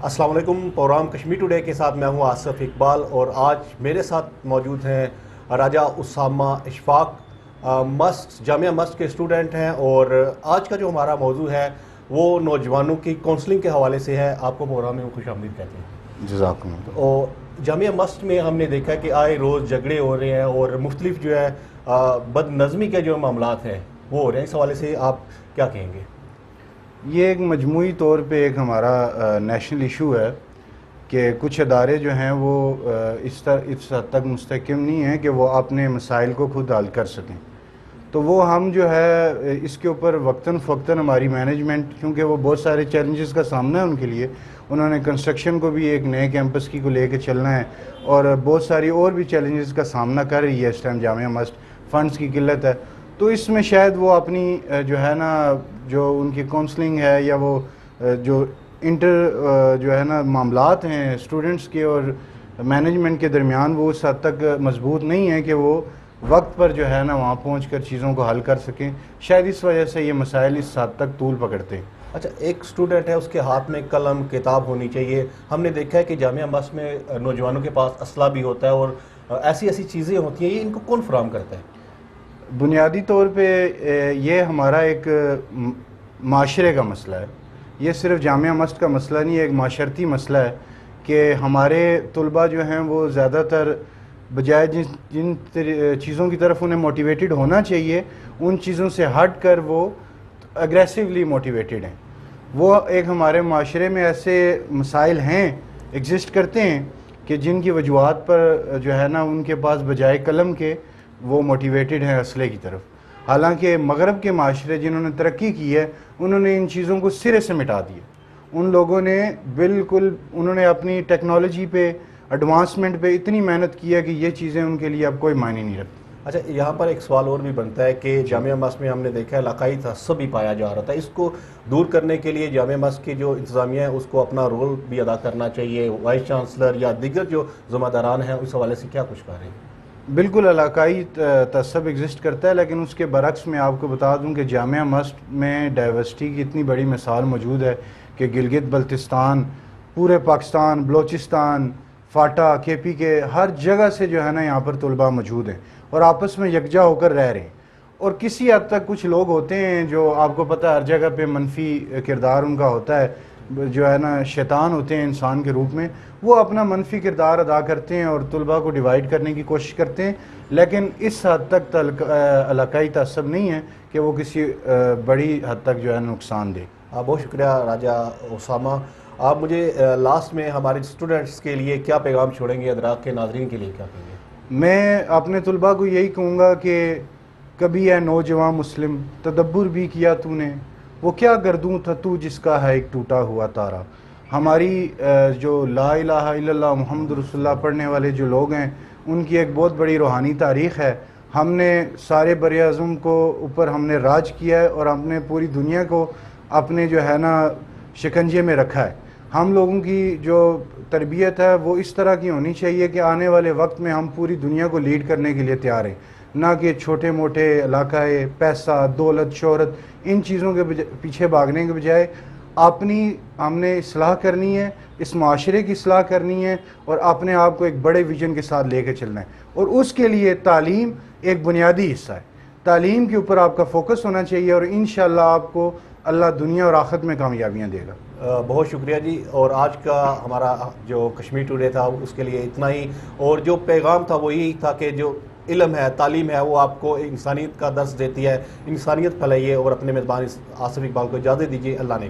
السلام علیکم۔ Programme Kashmir today کے ساتھ میں ہوں آصف اقبال، اور آج میرے ساتھ موجود ہیں راجہ اسامہ اشفاق، جامعہ مست کے اسٹوڈنٹ ہیں، اور آج کا جو ہمارا موضوع ہے وہ نوجوانوں کی کونسلنگ کے حوالے سے ہے۔ آپ کو پروگرام میں خوش آمدید کہتے ہیں۔ جزاکم اللہ۔ اور جامعہ مست میں ہم نے دیکھا کہ آئے روز جھگڑے ہو رہے ہیں اور مختلف جو ہے بد نظمی کے جو معاملات ہیں وہ ہو رہے ہیں، اس حوالے سے آپ کیا کہیں گے؟ یہ ایک مجموعی طور پہ ایک ہمارا نیشنل ایشو ہے کہ کچھ ادارے جو ہیں وہ اس حد تک مستحکم نہیں ہیں کہ وہ اپنے مسائل کو خود حل کر سکیں، تو وہ ہم جو ہے اس کے اوپر وقتاً فوقتاً ہماری مینجمنٹ، کیونکہ وہ بہت سارے چیلنجز کا سامنا ہے ان کے لیے، انہوں نے کنسٹرکشن کو بھی ایک نئے کیمپس کی کو لے کے چلنا ہے، اور بہت ساری اور بھی چیلنجز کا سامنا کر رہی ہے اس ٹائم جامعہ مست۔ فنڈز کی قلت ہے، تو اس میں شاید وہ اپنی جو ہے نا جو ان کی کونسلنگ ہے یا وہ جو جو ہے نا معاملات ہیں اسٹوڈنٹس کے اور مینجمنٹ کے درمیان، وہ اس حد تک مضبوط نہیں ہے کہ وہ وقت پر جو ہے نا وہاں پہنچ کر چیزوں کو حل کر سکیں۔ شاید اس وجہ سے یہ مسائل اس حد تک طول پکڑتے ہیں۔ اچھا، ایک اسٹوڈنٹ ہے، اس کے ہاتھ میں قلم کتاب ہونی چاہیے۔ ہم نے دیکھا ہے کہ جامعہ مست میں نوجوانوں کے پاس اسلحہ بھی ہوتا ہے اور ایسی چیزیں ہوتی ہیں، یہ ان کو کون فراہم کرتا ہے؟ بنیادی طور پہ یہ ہمارا ایک معاشرے کا مسئلہ ہے، یہ صرف جامعہ مست کا مسئلہ نہیں ہے، ایک معاشرتی مسئلہ ہے کہ ہمارے طلباء جو ہیں وہ زیادہ تر بجائے جن چیزوں کی طرف انہیں موٹیویٹڈ ہونا چاہیے، ان چیزوں سے ہٹ کر وہ اگریسولی موٹیویٹڈ ہیں۔ وہ ایک ہمارے معاشرے میں ایسے مسائل ہیں، ایگزسٹ کرتے ہیں کہ جن کی وجوہات پر جو ہے نا ان کے پاس بجائے قلم کے وہ موٹیویٹڈ ہیں اسلحے کی طرف۔ حالانکہ مغرب کے معاشرے جنہوں نے ترقی کی ہے انہوں نے ان چیزوں کو سرے سے مٹا دیا، ان لوگوں نے بالکل انہوں نے اپنی ٹیکنالوجی پہ ایڈوانسمنٹ پہ اتنی محنت کی ہے کہ یہ چیزیں ان کے لیے اب کوئی معنی نہیں رکھتی۔ اچھا، یہاں پر ایک سوال اور بھی بنتا ہے کہ جامعہ مست میں ہم نے دیکھا ہے علاقائی تعصب بھی پایا جا رہا تھا، اس کو دور کرنے کے لیے جامعہ مست کی جو انتظامیہ ہے اس کو اپنا رول بھی ادا کرنا چاہیے، وائس چانسلر یا دیگر جو ذمہ داران ہیں اس حوالے سے کیا کچھ کر رہے ہیں؟ بالکل علاقائی تعصب ایگزسٹ کرتا ہے، لیکن اس کے برعکس میں آپ کو بتا دوں کہ جامعہ مست میں ڈائیورسٹی کی اتنی بڑی مثال موجود ہے کہ گلگت بلتستان، پورے پاکستان، بلوچستان، فاٹا، کے پی کے ہر جگہ سے جو ہے نا یہاں پر طلباء موجود ہیں اور آپس میں یکجا ہو کر رہ رہے ہیں۔ اور کسی حد تک کچھ لوگ ہوتے ہیں جو آپ کو پتہ ہے ہر جگہ پہ منفی کردار ان کا ہوتا ہے، جو ہے نا شیطان ہوتے ہیں انسان کے روپ میں، وہ اپنا منفی کردار ادا کرتے ہیں اور طلباء کو ڈیوائیڈ کرنے کی کوشش کرتے ہیں، لیکن اس حد تک علاقائی تعصب نہیں ہے کہ وہ کسی بڑی حد تک جو ہے نقصان دے۔ بہت شکریہ راجہ اسامہ۔ آپ مجھے لاسٹ میں ہمارے اسٹوڈنٹس کے لیے کیا پیغام چھوڑیں گے، ادراک کے ناظرین کے لیے کیا کہیں گے؟ میں اپنے طلباء کو یہی کہوں گا کہ کبھی اے نوجوان مسلم تدبر بھی کیا تو نے، وہ کیا گردوں تھا تو جس کا ہے ایک ٹوٹا ہوا تارا۔ ہماری جو لا الہ الا اللہ محمد رسول اللہ پڑھنے والے جو لوگ ہیں ان کی ایک بہت بڑی روحانی تاریخ ہے۔ ہم نے سارے بر اعظم کو اوپر ہم نے راج کیا ہے اور ہم نے پوری دنیا کو اپنے جو ہے نا شکنجے میں رکھا ہے۔ ہم لوگوں کی جو تربیت ہے وہ اس طرح کی ہونی چاہیے کہ آنے والے وقت میں ہم پوری دنیا کو لیڈ کرنے کے لیے تیار ہیں، نہ کہ چھوٹے موٹے علاقے، پیسہ، دولت، شہرت، ان چیزوں کے پیچھے بھاگنے کے بجائے ہم نے اصلاح کرنی ہے، اس معاشرے کی اصلاح کرنی ہے اور اپنے آپ کو ایک بڑے ویژن کے ساتھ لے کے چلنا ہے، اور اس کے لیے تعلیم ایک بنیادی حصہ ہے۔ تعلیم کے اوپر آپ کا فوکس ہونا چاہیے اور انشاءاللہ آپ کو اللہ دنیا اور آخرت میں کامیابیاں دے گا۔ بہت شکریہ جی، اور آج کا ہمارا جو کشمیر ٹوڈے تھا اس کے لیے اتنا ہی، اور جو پیغام تھا وہ یہی تھا کہ جو علم ہے، تعلیم ہے، وہ آپ کو انسانیت کا درس دیتی ہے، انسانیت پھیلائیے، اور اپنے میزبان آصف اقبال کو اجازت دیجیے۔ اللہ نے